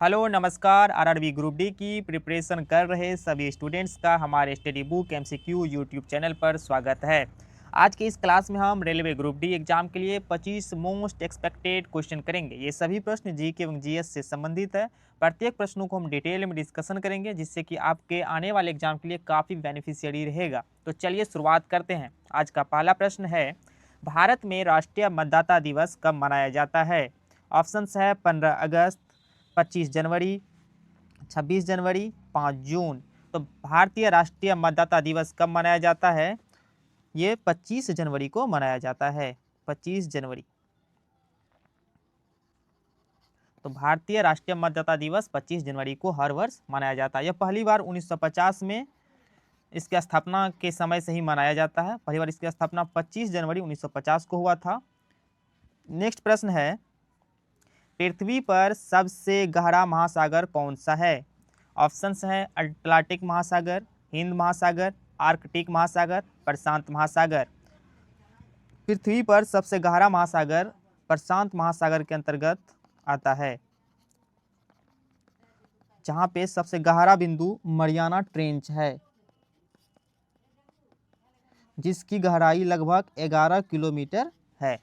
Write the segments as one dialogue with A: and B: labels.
A: Hello नमस्कार। RRB group D की preparation कर रहे सभी स्टूडेंट्स का हमारे study book MCQ YouTube channel पर स्वागत है। आज के इस क्लास में हम रेलवे ग्रुप डी एग्जाम के लिए 25 मोस्ट एक्सपेक्टेड क्वेश्चन करेंगे। ये सभी प्रश्न जीके एवं जीएस से संबंधित है। प्रत्येक प्रश्नों को हम डिटेल में डिस्कशन करेंगे, जिससे कि आपके आने वाले एग्जाम के लिए काफ़ी बेनिफिशियरी रहेगा। तो चलिए शुरुआत करते हैं। आज का पहला प्रश्न है, भारत में राष्ट्रीय मतदाता दिवस कब मनाया जाता है? ऑप्शंस है 15 अगस्त, 25 जनवरी, 26 जनवरी, 5 जून। तो भारतीय राष्ट्रीय मतदाता दिवस कब मनाया जाता है? ये 25 जनवरी को मनाया जाता है। 25 जनवरी। तो भारतीय राष्ट्रीय मतदाता दिवस 25 जनवरी को हर वर्ष मनाया जाता है। यह पहली बार 1950 में इसकी स्थापना के समय से ही मनाया जाता है। पहली बार इसकी स्थापना 25 जनवरी 1950 को हुआ था। नेक्स्ट प्रश्न है, पृथ्वी पर सबसे गहरा महासागर कौन सा है? ऑप्शंस हैं अटलांटिक महासागर, हिंद महासागर, आर्कटिक महासागर, प्रशांत महासागर। पृथ्वी पर सबसे गहरा महासागर प्रशांत महासागर के अंतर्गत आता है, जहां पे सबसे गहरा बिंदु मरियाना ट्रेंच है, जिसकी गहराई लगभग 11 किलोमीटर है।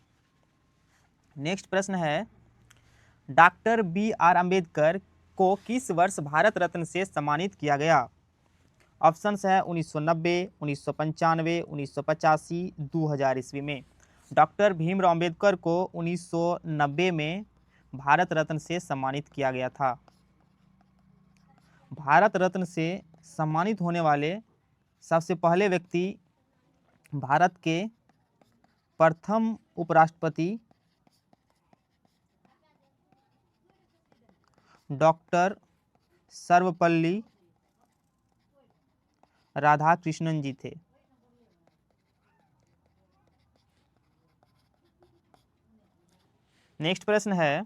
A: नेक्स्ट प्रश्न है, डॉक्टर बी.आर. अम्बेडकर को किस वर्ष भारत रत्न से सम्मानित किया गया? ऑप्शंस है 1990, 1995, 1985, 2000 ईस्वी में। डॉक्टर भीमराव अम्बेडकर को 1990 में भारत रत्न से सम्मानित किया गया था। भारत रत्न से सम्मानित होने वाले सबसे पहले व्यक्ति भारत के प्रथम उपराष्ट्रपति डॉक्टर सर्वपल्ली राधाकृष्णन जी थे। नेक्स्ट प्रश्न है,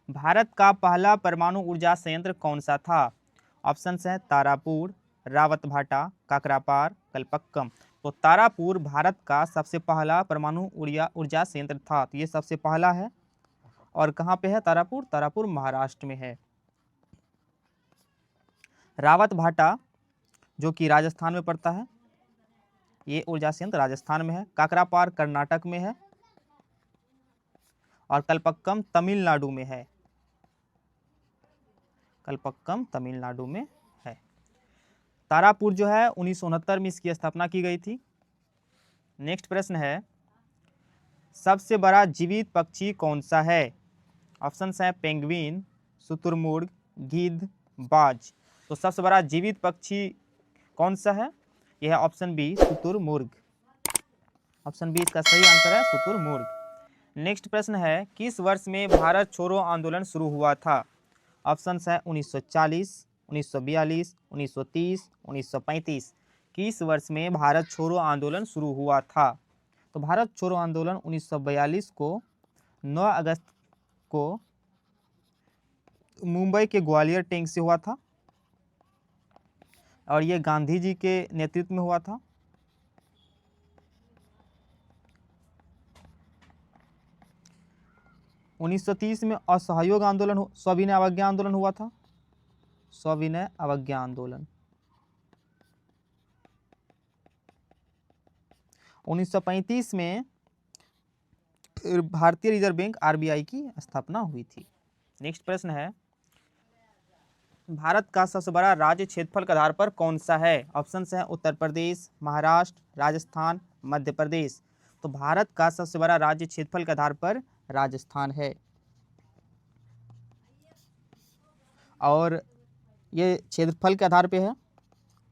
A: भारत का पहला परमाणु ऊर्जा संयंत्र कौन सा था? ऑप्शंस हैं तारापुर, रावतभाटा, काकरापार, कलपक्कम। तो तारापुर भारत का सबसे पहला परमाणु ऊर्जा संयंत्र था। तो ये सबसे पहला है। और कहाँ पे है तारापुर? तारापुर महाराष्ट्र में है। रावतभाटा जो कि राजस्थान में पड़ता है, ये ऊर्जा संयंत्र राजस्थान में है। काकरापार कर्नाटक में है और कलपक्कम तमिलनाडु में है। कलपक्कम तमिलनाडु में है। तारापुर जो है 1969 में इसकी स्थापना की गई थी। नेक्स्ट प्रश्न है, सबसे बड़ा जीवित पक्षी कौन सा है? ऑप्शंस हैं पेंगुइन, शुतुरमुर्ग, गिद्ध, बाज। तो सबसे बड़ा जीवित पक्षी कौन सा है? यह है ऑप्शन बी, शुतुरमुर्ग। ऑप्शन बी इसका सही आंसर है, शुतुरमुर्ग। नेक्स्ट प्रश्न है, किस वर्ष में भारत छोड़ो आंदोलन शुरू हुआ था? ऑप्शंस है 1940, 1942, 1930, 1935। किस वर्ष में भारत छोड़ो आंदोलन शुरू हुआ था? तो भारत छोड़ो आंदोलन 1942 को 9 अगस्त को मुंबई के ग्वालियर टैंक से हुआ था और ये गांधी जी के नेतृत्व में हुआ था। उन्नीस सौ 30 में असहयोग आंदोलन, सविनय अवज्ञा आंदोलन हुआ था। सविनय अवज्ञा आंदोलन। 1935 में भारतीय रिजर्व बैंक आरबीआई की स्थापना हुई थी। नेक्स्ट प्रश्न है, भारत का सबसे बड़ा राज्य क्षेत्रफल के आधार पर कौन सा है? ऑप्शंस हैं उत्तर प्रदेश, महाराष्ट्र, राजस्थान, मध्य प्रदेश। तो भारत का सबसे बड़ा राज्य क्षेत्रफल के आधार पर राजस्थान है। और ये क्षेत्रफल के आधार पे है,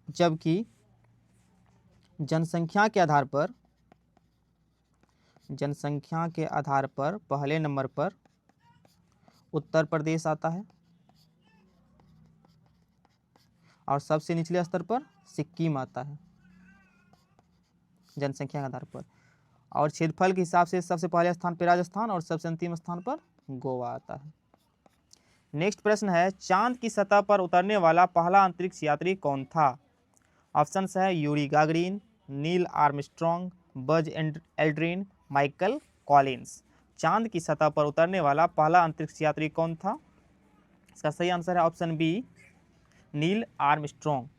A: जबकि जनसंख्या के आधार पर पहले नंबर पर उत्तर प्रदेश आता है और सबसे निचले स्तर पर सिक्किम आता है जनसंख्या के आधार पर। और क्षेत्रफल के हिसाब से सबसे पहले स्थान पर राजस्थान और सबसे अंतिम स्थान पर गोवा आता है। नेक्स्ट प्रश्न है, चांद की सतह पर उतरने वाला पहला अंतरिक्ष यात्री कौन था? ऑप्शंस है Yuri Gagarin, Neil Armstrong, Buzz Aldrin, Michael Collins. चांद की सतह पर उतरने वाला पहला अंतरिक्ष यात्री कौन था? इसका सही आंसर है ऑप्शन बी, नील आर्मस्ट्रॉन्ग।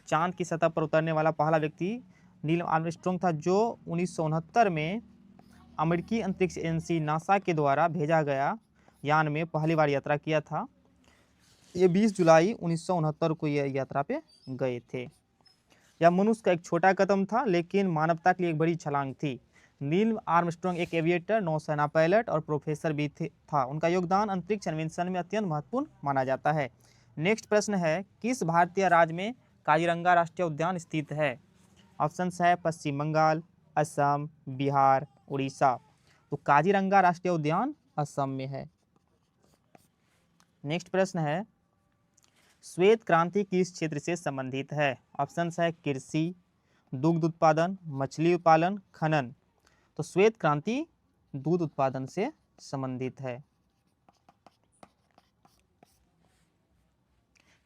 A: चांद की सतह पर उतरने वाला पहला व्यक्ति नील आर्मस्ट्रॉन्ग था, जो 1969 में अमेरिकी अंतरिक्ष एजेंसी नासा के द्वारा भेजा गया यान में पहली बार यात्रा किया था। ये 20 जुलाई 1969 को यह यात्रा पे गए थे। यह मनुष्य का एक छोटा कदम था, लेकिन मानवता के लिए एक बड़ी छलांग थी। नील आर्मस्ट्रॉन्ग एक एविएटर, नौसेना पायलट और प्रोफेसर भी था। उनका योगदान अंतरिक्ष अन्वेषण में अत्यंत महत्वपूर्ण माना जाता है। नेक्स्ट प्रश्न है, किस भारतीय राज्य में काजीरंगा राष्ट्रीय उद्यान स्थित है? ऑप्शन है पश्चिम बंगाल, असम, बिहार, उड़ीसा। तो काजीरंगा राष्ट्रीय उद्यान असम में है। नेक्स्ट प्रश्न है, श्वेत क्रांति किस क्षेत्र से संबंधित है? ऑप्शन है कृषि, दुग्ध उत्पादन, मछली पालन, खनन। तो श्वेत क्रांति दूध उत्पादन से संबंधित है।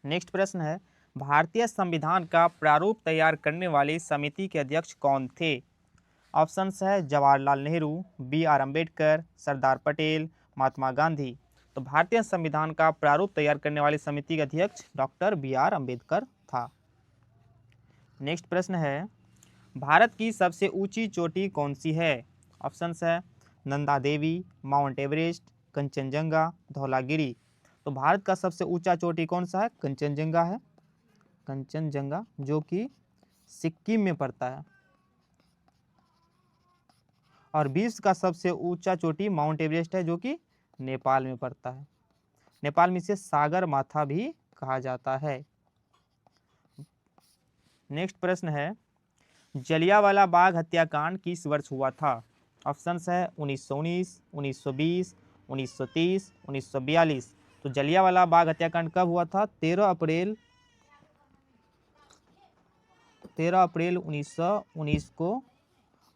A: नेक्स्ट प्रश्न है, भारतीय संविधान का प्रारूप तैयार करने वाली समिति के अध्यक्ष कौन थे? ऑप्शन है जवाहरलाल नेहरू, बी आर अम्बेडकर, सरदार पटेल, महात्मा गांधी। तो भारतीय संविधान का प्रारूप तैयार करने वाली समिति के अध्यक्ष डॉक्टर बी आर अम्बेडकर था। नेक्स्ट प्रश्न है, भारत की सबसे ऊंची चोटी कौन सी है? ऑप्शन है नंदा देवी, माउंट एवरेस्ट, कंचनजंगा, धौलागिरी। तो भारत का सबसे ऊंचा चोटी कौन सा है? कंचनजंगा है, कंचनजंगा, जो कि सिक्किम में पड़ता है। और विश्व का सबसे ऊंचा चोटी माउंट एवरेस्ट है, जो कि नेपाल में पड़ता है। नेपाल में इसे सागर माथा भी कहा जाता है। नेक्स्ट प्रश्न है, जलियांवाला बाग हत्याकांड किस वर्ष हुआ था? ऑप्शन है 1919, 1920, 1930, 1942। तो जलियांवाला बाग हत्याकांड कब हुआ था? 13 अप्रैल 1919 को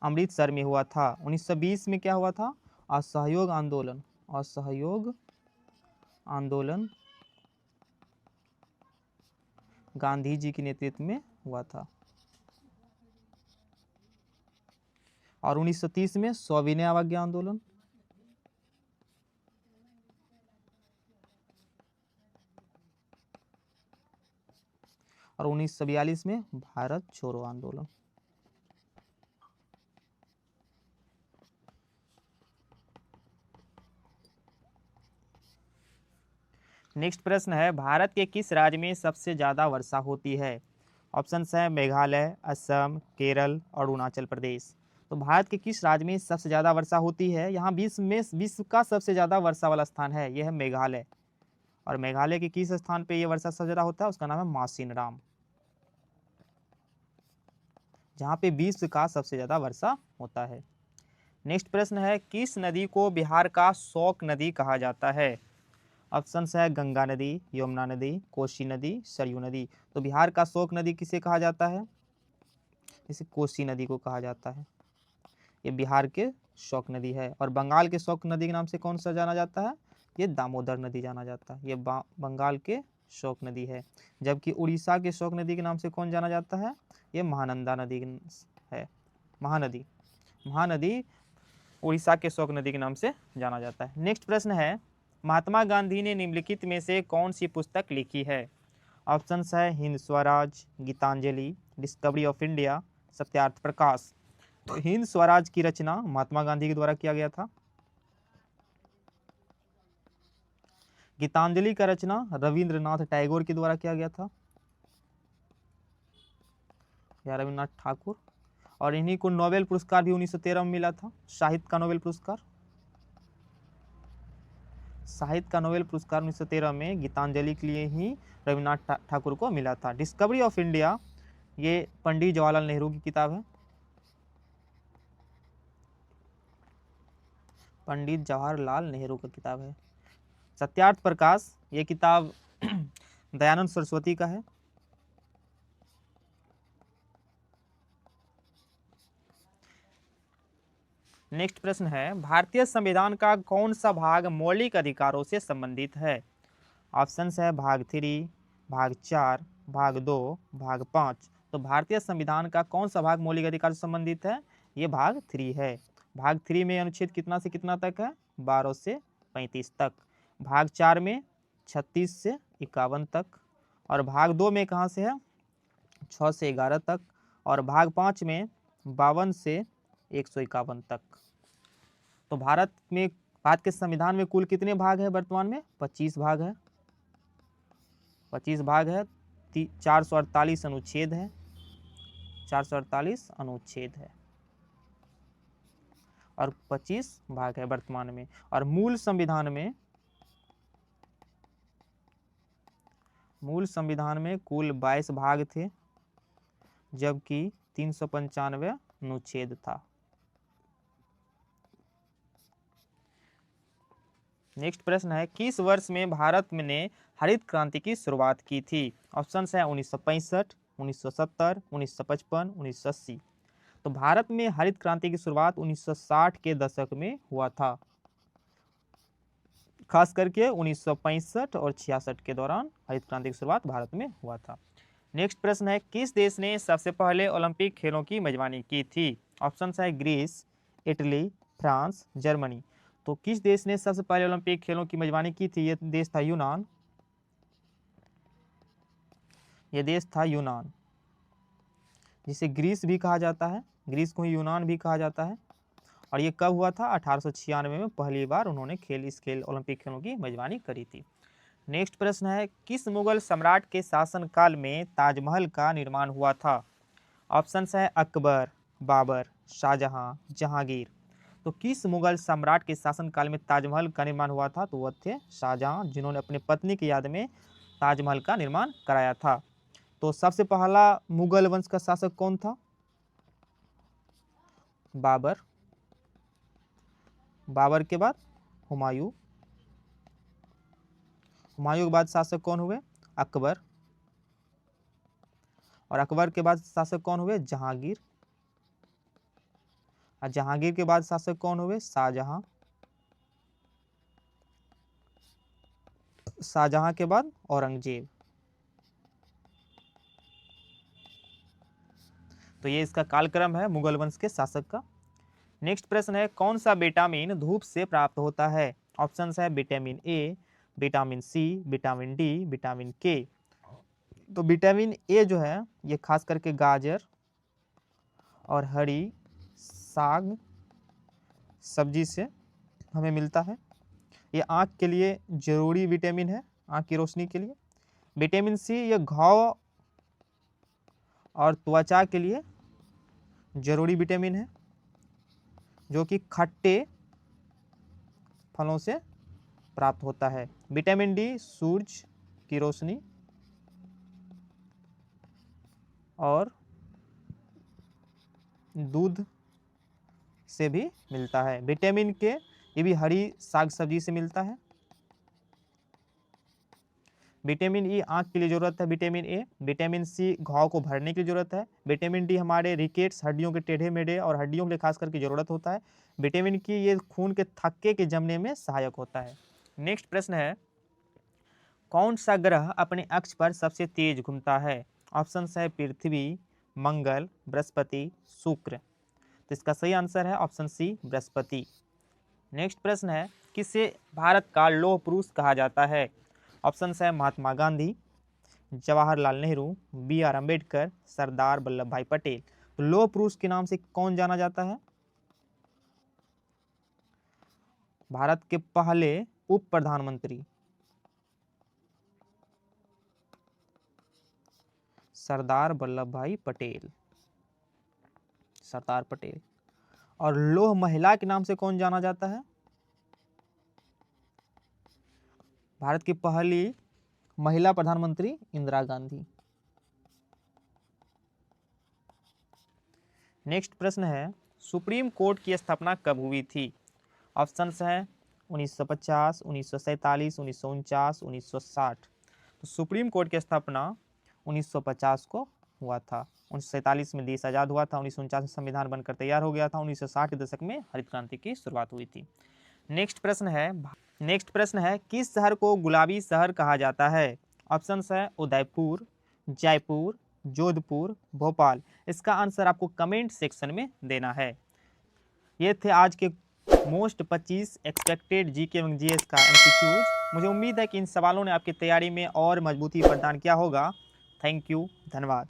A: अमृतसर में हुआ था। 1920 में क्या हुआ था? असहयोग आंदोलन, असहयोग आंदोलन गांधी जी के नेतृत्व में हुआ था। और 1930 में सविनय अवज्ञा आंदोलन। और 1942 में भारत छोड़ो आंदोलन। नेक्स्ट प्रश्न है, भारत के किस राज्य में सबसे ज़्यादा वर्षा होती है? ऑप्शन है मेघालय, असम, केरल और अरुणाचल प्रदेश। तो भारत के किस राज्य में सबसे ज़्यादा वर्षा होती है? यहाँ विश्व का सबसे ज़्यादा वर्षा वाला स्थान है, यह है मेघालय। और मेघालय के किस स्थान पे ये वर्षा सबसे ज़्यादा होता है? उसका नाम है मासिनराम, जहाँ पे विश्व का सबसे ज़्यादा वर्षा होता है। नेक्स्ट प्रश्न है, किस नदी को बिहार का शोक नदी कहा जाता है? ऑप्शन है गंगा नदी, यमुना नदी, कोसी नदी, सरयू नदी। तो बिहार का शोक नदी किसे कहा जाता है? इसे कोसी नदी को कहा जाता है। ये बिहार के शोक नदी है। और बंगाल के शोक नदी के नाम से कौन सा जाना जाता है? ये दामोदर नदी जाना जाता है। ये बंगाल के शोक नदी है। जबकि उड़ीसा के शोक नदी के नाम से कौन जाना जाता है? ये महानंदा नदी है। महानदी उड़ीसा के शोक नदी के नाम से जाना जाता है। नेक्स्ट प्रश्न है, महात्मा गांधी ने निम्नलिखित में से कौन सी पुस्तक लिखी है? ऑप्शन है Hind Swaraj, Gitanjali, Discovery of India, Satyarth Prakash. तो हिंद स्वराज की रचना महात्मा गांधी के द्वारा किया गया था। गीतांजलि का रचना रविंद्रनाथ टैगोर के द्वारा किया गया था, या रविन्द्रनाथ ठाकुर। और इन्हीं को नोबेल पुरस्कार भी 1913 में मिला था, साहित्य का नोबेल पुरस्कार। साहित्य का नोबेल पुरस्कार 1913 में गीतांजलि के लिए ही रविन्द्रनाथ ठाकुर को मिला था। डिस्कवरी ऑफ इंडिया ये पंडित जवाहरलाल नेहरू की किताब है। पंडित जवाहरलाल नेहरू की किताब है। सत्यार्थ प्रकाश ये किताब दयानंद सरस्वती का है। नेक्स्ट प्रश्न है, भारतीय संविधान का कौन सा भाग मौलिक अधिकारों से संबंधित है? ऑप्शन है भाग 3, भाग 4, भाग 2, भाग 5। तो भारतीय संविधान का कौन सा भाग मौलिक अधिकार से संबंधित है? ये भाग 3 है। भाग 3 में अनुच्छेद कितना से कितना तक है? 12 से 35 तक। भाग 4 में 36 से 51 तक, और भाग 2 में कहाँ से है 6 से 11 तक, और भाग 5 में 52 से 151 तक। तो भारत के संविधान में कुल कितने भाग है वर्तमान में? 25 भाग है। 25 भाग है, 448 अनुच्छेद है, 448 अनुच्छेद है और 25 भाग है वर्तमान में। और मूल संविधान में कुल 22 भाग थे, जबकि 395 अनुच्छेद था। नेक्स्ट प्रश्न है, किस वर्ष में भारत ने हरित क्रांति की शुरुआत की थी? ऑप्शंस है 1965, 1970, 1955, 1980। तो भारत में हरित क्रांति की शुरुआत 1960 के दशक में हुआ था, खास करके 1965 और 66 के दौरान हरित क्रांति की शुरुआत भारत में हुआ था। नेक्स्ट प्रश्न है, किस देश ने सबसे पहले ओलंपिक खेलों की मेजबानी की थी? ऑप्शंस है ग्रीस, इटली, फ्रांस, जर्मनी। तो किस देश ने सबसे पहले ओलंपिक खेलों की मेजबानी की थी? ये देश था यूनान। ये देश था यूनान, जिसे ग्रीस भी कहा जाता है, ग्रीस को ही यूनान भी कहा जाता है। और ये कब हुआ था? 1896 में पहली बार उन्होंने ओलंपिक खेलों की मेजबानी करी थी। नेक्स्ट प्रश्न है, किस मुगल सम्राट के शासनकाल में ताजमहल का निर्माण हुआ था? ऑप्शंस है अकबर, बाबर, शाहजहां, जहांगीर। तो किस मुगल सम्राट के शासनकाल में ताजमहल का निर्माण हुआ था? तो वह थे शाहजहां, जिन्होंने अपनी पत्नी की याद में ताजमहल का निर्माण कराया था। तो सबसे पहला मुगल वंश का शासक कौन था? बाबर। बाबर के बाद हुमायूं। हुमायूं के बाद शासक कौन हुए? अकबर। और अकबर के बाद शासक कौन हुए? जहांगीर। और जहांगीर के बाद शासक कौन हुए? शाहजहां। शाहजहां के बाद औरंगजेब। तो ये इसका कालक्रम है मुगल वंश के शासक का। नेक्स्ट प्रश्न है, कौन सा विटामिन धूप से प्राप्त होता है? ऑप्शंस है vitamin A, vitamin C, vitamin D, vitamin K. तो विटामिन ए जो है ये खास करके गाजर और हरी साग सब्जी से हमें मिलता है। ये आँख के लिए जरूरी विटामिन है, आँख की रोशनी के लिए। विटामिन सी ये घाव और त्वचा के लिए जरूरी विटामिन है, जो कि खट्टे फलों से प्राप्त होता है। विटामिन डी सूरज की रोशनी और दूध से भी मिलता है। विटामिन के ये भी हरी साग सब्जी से मिलता है। विटामिन ई आंख के लिए जरूरत है विटामिन ए। विटामिन सी घाव को भरने की जरूरत है। विटामिन डी हमारे रिकेट्स हड्डियों के टेढ़े मेढ़े और हड्डियों के लिए खास करके जरूरत होता है। विटामिन की ये खून के थक्के के जमने में सहायक होता है। नेक्स्ट प्रश्न है, कौन सा ग्रह अपने अक्ष पर सबसे तेज घूमता है? ऑप्शंस है पृथ्वी, मंगल, बृहस्पति, शुक्र। तो इसका सही आंसर है ऑप्शन सी बृहस्पति। नेक्स्ट प्रश्न है, किसे भारत का लौह पुरुष कहा जाता है? ऑप्शंस है महात्मा गांधी, जवाहरलाल नेहरू, बी आर अम्बेडकर, सरदार वल्लभ भाई पटेल। तो लौह पुरुष के नाम से कौन जाना जाता है? भारत के पहले उप प्रधानमंत्री सरदार वल्लभ भाई पटेल, सरदार पटेल। और लौह महिला के नाम से कौन जाना जाता है? भारत की पहली महिला प्रधानमंत्री इंदिरा गांधी। नेक्स्ट प्रश्न है, सुप्रीम कोर्ट की स्थापना कब हुई थी? ऑप्शंस हैं 1950, 1947, 1949, 1960। तो सुप्रीम कोर्ट की स्थापना 1950 को हुआ था। 1947 में देश आज़ाद हुआ था, 1949 में संविधान बनकर तैयार हो गया था, 1960 के दशक में हरित क्रांति की शुरुआत हुई थी। नेक्स्ट प्रश्न है किस शहर को गुलाबी शहर कहा जाता है? ऑप्शंस है उदयपुर, जयपुर, जोधपुर, भोपाल। इसका आंसर आपको कमेंट सेक्शन में देना है। ये थे आज के मोस्ट 25 एक्सपेक्टेड जीके एवं जीएस का एमसीक्यूज। मुझे उम्मीद है कि इन सवालों ने आपकी तैयारी में और मजबूती प्रदान किया होगा। थैंक यू, धन्यवाद।